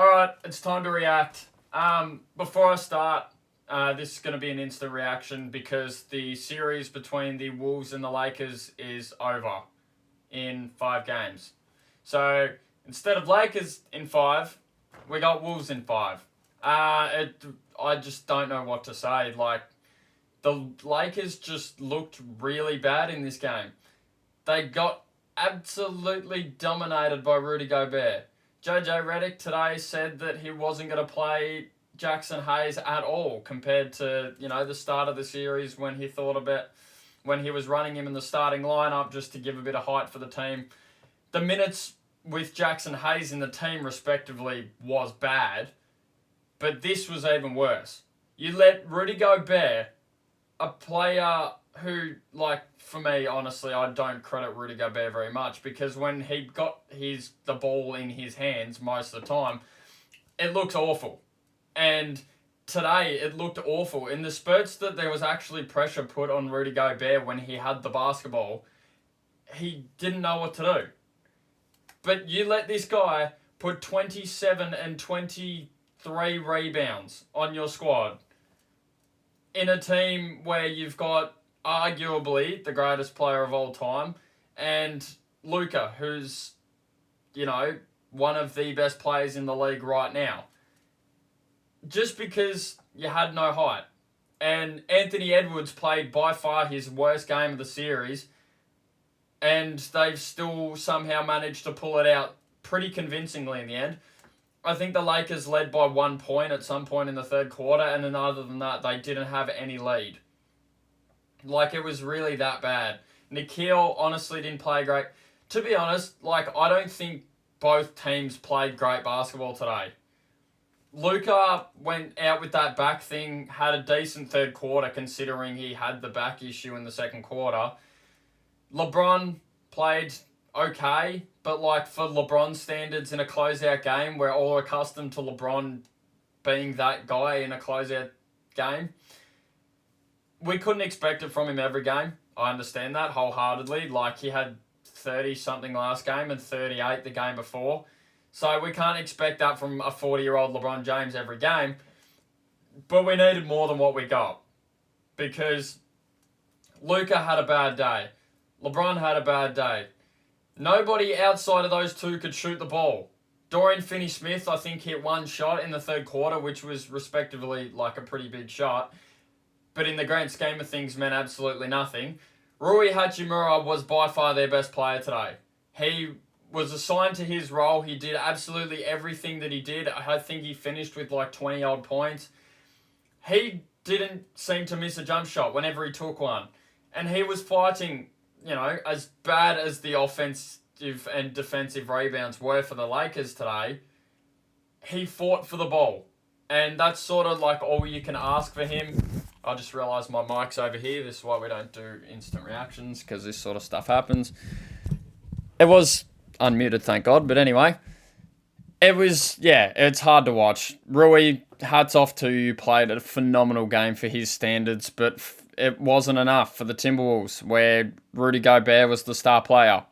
All right, it's time to react. Before I start, this is going to be an instant reaction because the series between the Wolves and the Lakers is over in 5 games. So instead of Lakers in 5, we got Wolves in 5. I just don't know what to say. Like, the Lakers just looked really bad in this game. They got absolutely dominated by Rudy Gobert. JJ Redick today said that he wasn't going to play Jackson Hayes at all compared to, the start of the series when when he was running him in the starting lineup just to give a bit of height for the team. The minutes with Jackson Hayes in the team respectively was bad, but this was even worse. You let Rudy Gobert, a player who, for me, honestly, I don't credit Rudy Gobert very much because when he got the ball in his hands most of the time, it looks awful. And today, it looked awful. In the spurts that there was actually pressure put on Rudy Gobert when he had the basketball, he didn't know what to do. But you let this guy put 27 and 23 rebounds on your squad in a team where you've got arguably the greatest player of all time and Luka, who's, one of the best players in the league right now. Just because you had no height. And Anthony Edwards played by far his worst game of the series, and they've still somehow managed to pull it out pretty convincingly in the end. I think the Lakers led by 1 point at some point in the third quarter, and then other than that, they didn't have any lead. It was really that bad. Nikhil honestly didn't play great. To be honest, I don't think both teams played great basketball today. Luka went out with that back thing, had a decent third quarter considering he had the back issue in the second quarter. LeBron played okay, but for LeBron standards in a closeout game, we're all accustomed to LeBron being that guy in a closeout game. We couldn't expect it from him every game. I understand that wholeheartedly. He had 30-something last game and 38 the game before. So we can't expect that from a 40-year-old LeBron James every game. But we needed more than what we got. Because Luka had a bad day. LeBron had a bad day. Nobody outside of those two could shoot the ball. Dorian Finney-Smith, I think, hit one shot in the third quarter, which was respectively a pretty big shot. But in the grand scheme of things, meant absolutely nothing. Rui Hachimura was by far their best player today. He was assigned to his role. He did absolutely everything that he did. I think he finished with 20-odd points. He didn't seem to miss a jump shot whenever he took one. And he was fighting, as bad as the offensive and defensive rebounds were for the Lakers today, he fought for the ball. And that's sort of all you can ask for him. I just realised my mic's over here. This is why we don't do instant reactions, because this sort of stuff happens. It was unmuted, thank God. But anyway, it's hard to watch. Rui, hats off to you, played a phenomenal game for his standards, but it wasn't enough for the Timberwolves, where Rudy Gobert was the star player.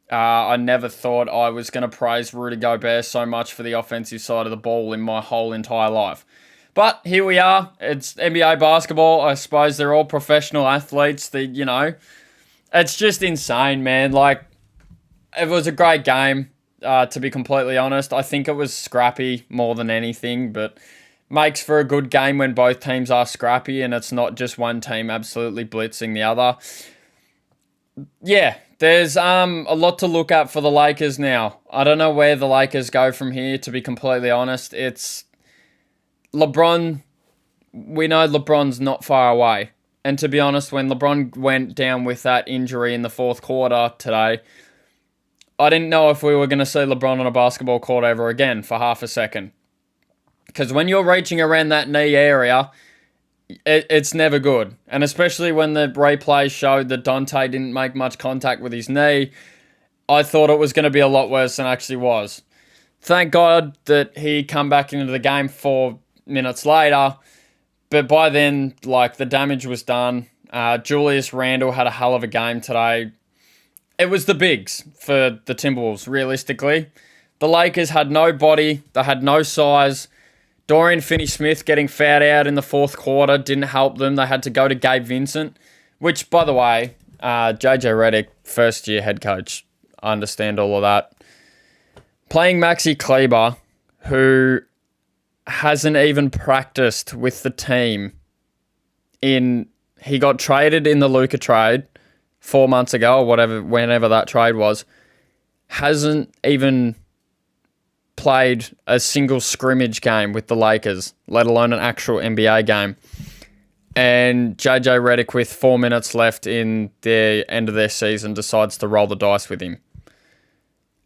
I never thought I was going to praise Rudy Gobert so much for the offensive side of the ball in my whole entire life. But here we are. It's NBA basketball. I suppose they're all professional athletes. It's just insane, man. It was a great game, to be completely honest. I think it was scrappy more than anything, but makes for a good game when both teams are scrappy and it's not just one team absolutely blitzing the other. Yeah, there's a lot to look at for the Lakers now. I don't know where the Lakers go from here, to be completely honest. It's LeBron. We know LeBron's not far away. And to be honest, when LeBron went down with that injury in the fourth quarter today, I didn't know if we were going to see LeBron on a basketball court ever again for half a second. Because when you're reaching around that knee area, it's never good. And especially when the replay showed that Dante didn't make much contact with his knee, I thought it was going to be a lot worse than it actually was. Thank God that he come back into the game 4 minutes later. But by then, the damage was done. Julius Randle had a hell of a game today. It was the bigs for the Timberwolves, realistically. The Lakers had no body. They had no size. Dorian Finney-Smith getting fouled out in the fourth quarter didn't help them. They had to go to Gabe Vincent, which, by the way, JJ Redick, first-year head coach. I understand all of that. Playing Maxi Kleber, who hasn't even practiced with the team he got traded in the Luka trade 4 months ago or whenever that trade was, hasn't even played a single scrimmage game with the Lakers, let alone an actual NBA game. And JJ Redick, with 4 minutes left in the end of their season, decides to roll the dice with him.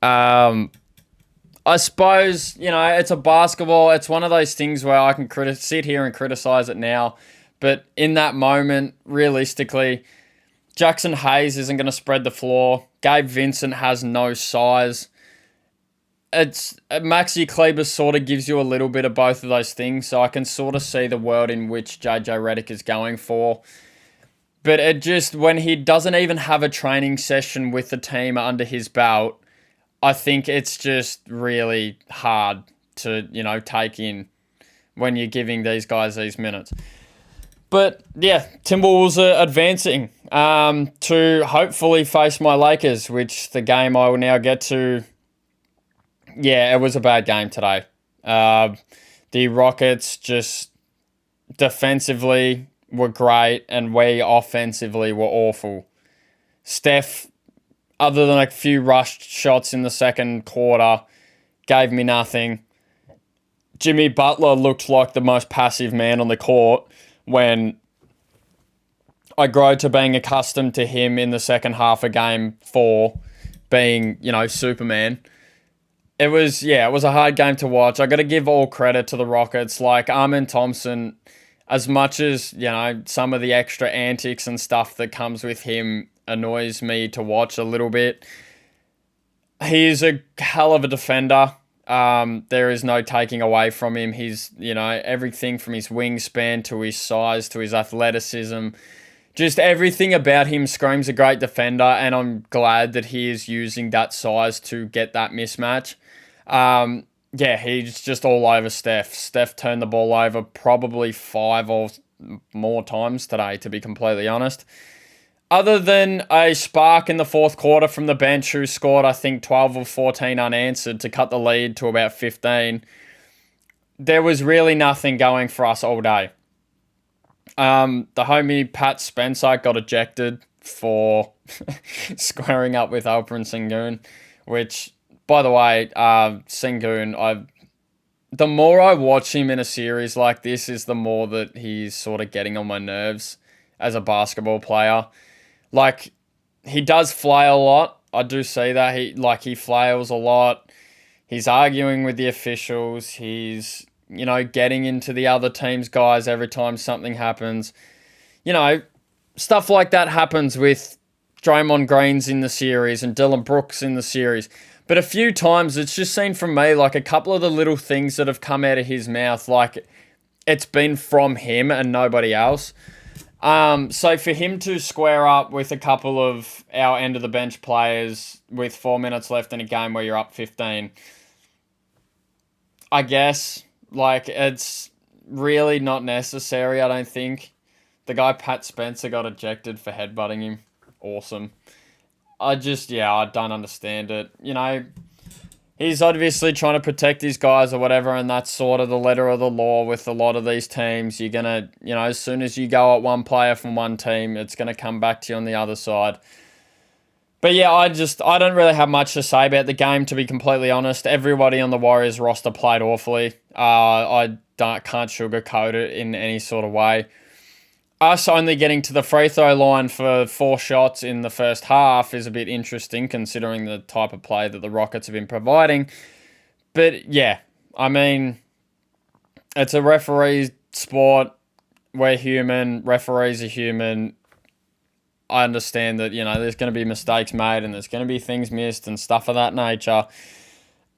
I suppose, it's a basketball. It's one of those things where I can sit here and criticize it now. But in that moment, realistically, Jackson Hayes isn't going to spread the floor. Gabe Vincent has no size. Maxi Kleber sort of gives you a little bit of both of those things. So I can sort of see the world in which JJ Redick is going for. But when he doesn't even have a training session with the team under his belt, I think it's just really hard to, take in when you're giving these guys these minutes. But, yeah, Timberwolves are advancing to hopefully face my Lakers, which the game I will now get to. Yeah, it was a bad game today. The Rockets just defensively were great, and we offensively were awful. Steph, other than a few rushed shots in the second quarter, gave me nothing. Jimmy Butler looked like the most passive man on the court when I grow to being accustomed to him in the second half of game 4 being, Superman. It was a hard game to watch. I got to give all credit to the Rockets. Like, Amen Thompson, as much as, some of the extra antics and stuff that comes with him annoys me to watch a little bit, he's a hell of a defender. There is no taking away from him. He's, everything from his wingspan to his size to his athleticism. Just everything about him screams a great defender, and I'm glad that he is using that size to get that mismatch. He's just all over Steph. Steph turned the ball over probably 5 or more times today, to be completely honest. Other than a spark in the fourth quarter from the bench, who scored, I think, 12 of 14 unanswered to cut the lead to about 15, there was really nothing going for us all day. The homie Pat Spencer got ejected for squaring up with Alperen Sengun, which, by the way, Sengun, the more I watch him in a series like this, is the more that he's sort of getting on my nerves as a basketball player. Like, he does flail a lot. I do see that. He flails a lot. He's arguing with the officials. He's, getting into the other team's guys every time something happens. Stuff like that happens with Draymond Green's in the series and Dylan Brooks in the series. But a few times it's just seen from me, like, a couple of the little things that have come out of his mouth, like, it's been from him and nobody else. So for him to square up with a couple of our end of the bench players with 4 minutes left in a game where you're up 15, I guess, like, it's really not necessary, I don't think. The guy Pat Spencer got ejected for headbutting him. Awesome. I don't understand it. He's obviously trying to protect his guys or whatever, and that's sort of the letter of the law with a lot of these teams. You're going to, as soon as you go at one player from one team, it's going to come back to you on the other side. But yeah, I don't really have much to say about the game, to be completely honest. Everybody on the Warriors roster played awfully. I can't sugarcoat it in any sort of way. Us only getting to the free throw line for 4 shots in the first half is a bit interesting, considering the type of play that the Rockets have been providing. But yeah, I mean, it's a referee sport. We're human. Referees are human. I understand that, there's going to be mistakes made and there's going to be things missed and stuff of that nature.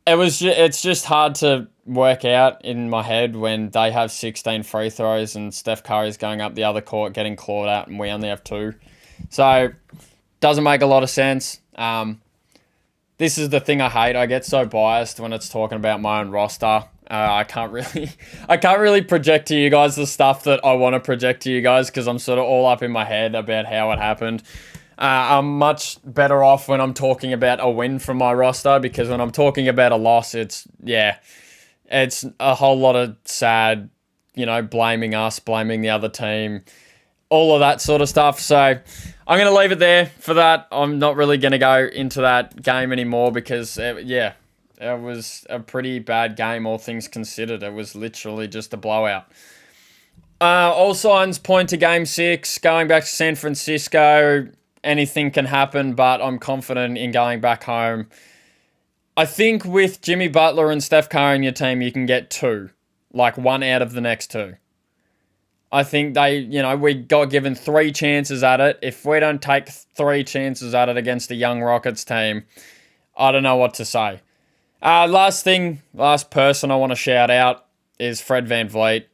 It's just hard to work out in my head when they have 16 free throws and Steph Curry's going up the other court getting clawed out and we only have 2. So, doesn't make a lot of sense. this is the thing I hate. I get so biased when it's talking about my own roster. I can't really project to you guys the stuff that I want to project to you guys because I'm sort of all up in my head about how it happened. I'm much better off when I'm talking about a win from my roster, because when I'm talking about a loss, it's a whole lot of sad, blaming us, blaming the other team, all of that sort of stuff. So I'm going to leave it there for that. I'm not really going to go into that game anymore because, it was a pretty bad game, all things considered. It was literally just a blowout. All signs point to Game 6, going back to San Francisco. Anything can happen, but I'm confident in going back home. I think with Jimmy Butler and Steph Curry in your team, you can get 2. Like 1 out of the next 2. I think we got given 3 chances at it. If we don't take 3 chances at it against a young Rockets team, I don't know what to say. Last person I want to shout out is Fred VanVleet.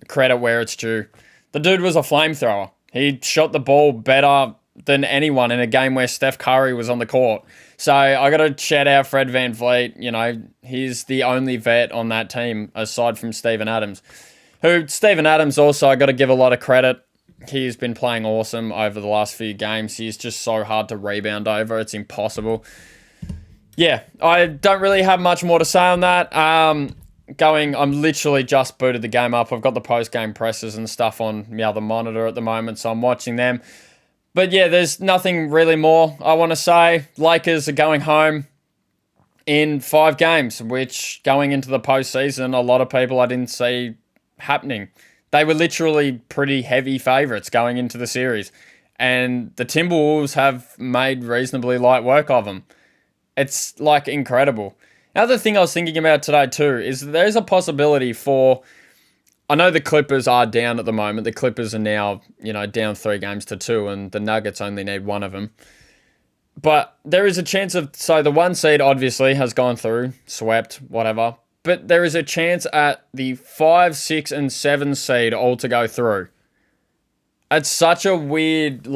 Credit where it's due. The dude was a flamethrower. He shot the ball better than anyone in a game where Steph Curry was on the court. So I got to shout out Fred VanVleet. He's the only vet on that team aside from Steven Adams. Steven Adams also, I got to give a lot of credit. He's been playing awesome over the last few games. He's just so hard to rebound over. It's impossible. Yeah, I don't really have much more to say on that. I'm literally just booted the game up. I've got the post-game presses and stuff on the other monitor at the moment, so I'm watching them. But yeah, there's nothing really more I want to say. Lakers are going home in 5 games, which going into the postseason, a lot of people I didn't see happening. They were literally pretty heavy favourites going into the series. And the Timberwolves have made reasonably light work of them. It's incredible. Another thing I was thinking about today too is there's a possibility for... I know the Clippers are down at the moment. The Clippers are now, down 3-2, and the Nuggets only need 1 of them. But there is a chance so the 1 seed obviously has gone through, swept, whatever. But there is a chance at the 5, 6, and 7 seed all to go through. It's such a weird,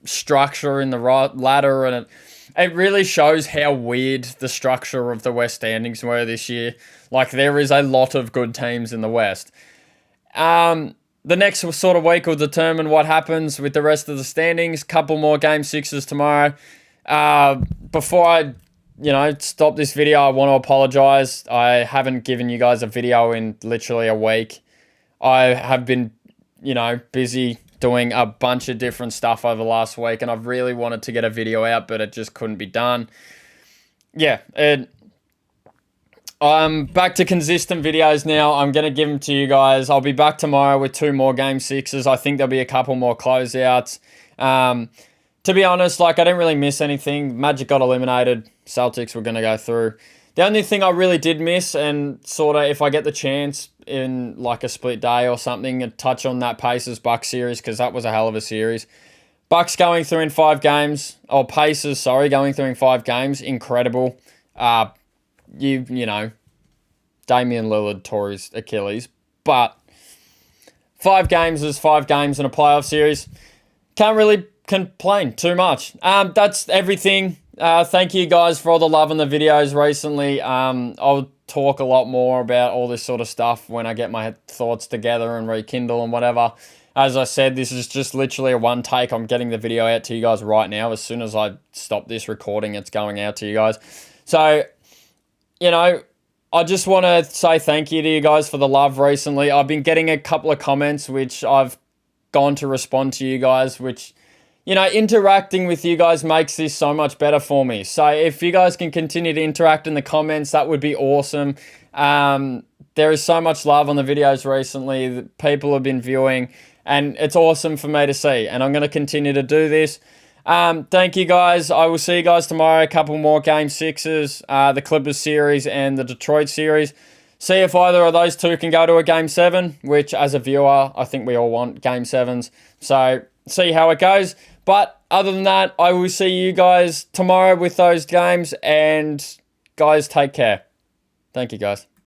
structure in the ladder, and it really shows how weird the structure of the West standings were this year. There is a lot of good teams in the West. The next sort of week will determine what happens with the rest of the standings. Couple more Game 6s tomorrow. Before I, stop this video, I want to apologize. I haven't given you guys a video in literally a week. I have been, busy doing a bunch of different stuff over the last week, and I've really wanted to get a video out, but it just couldn't be done. Yeah, I'm back to consistent videos now. I'm going to give them to you guys. I'll be back tomorrow with 2 more Game 6s. I think there'll be a couple more closeouts. To be honest, I didn't really miss anything. Magic got eliminated. Celtics were going to go through. The only thing I really did miss, and sort of if I get the chance in a split day or something, and touch on that Pacers-Bucks series, because that was a hell of a series. Bucks going through in 5 games. Oh, Pacers, going through in 5 games. Incredible. Damian Lillard tore his Achilles, but 5 games is 5 games in a playoff series. Can't really complain too much. That's everything. Thank you guys for all the love on the videos recently. I'll talk a lot more about all this sort of stuff when I get my thoughts together and rekindle and whatever. As I said, this is just literally a 1 take. I'm getting the video out to you guys right now. As soon as I stop this recording, it's going out to you guys. So, I just want to say thank you to you guys for the love recently. I've been getting a couple of comments which I've gone to respond to you guys, which, interacting with you guys makes this so much better for me. So if you guys can continue to interact in the comments, that would be awesome. There is so much love on the videos recently that people have been viewing, and it's awesome for me to see, and I'm going to continue to do this. Thank you guys. I will see you guys tomorrow. A couple more Game 6s, the Clippers series and the Detroit series. See if either of those 2 can go to a Game 7, which as a viewer, I think we all want Game 7s. So see how it goes. But other than that, I will see you guys tomorrow with those games, and guys, take care. Thank you guys.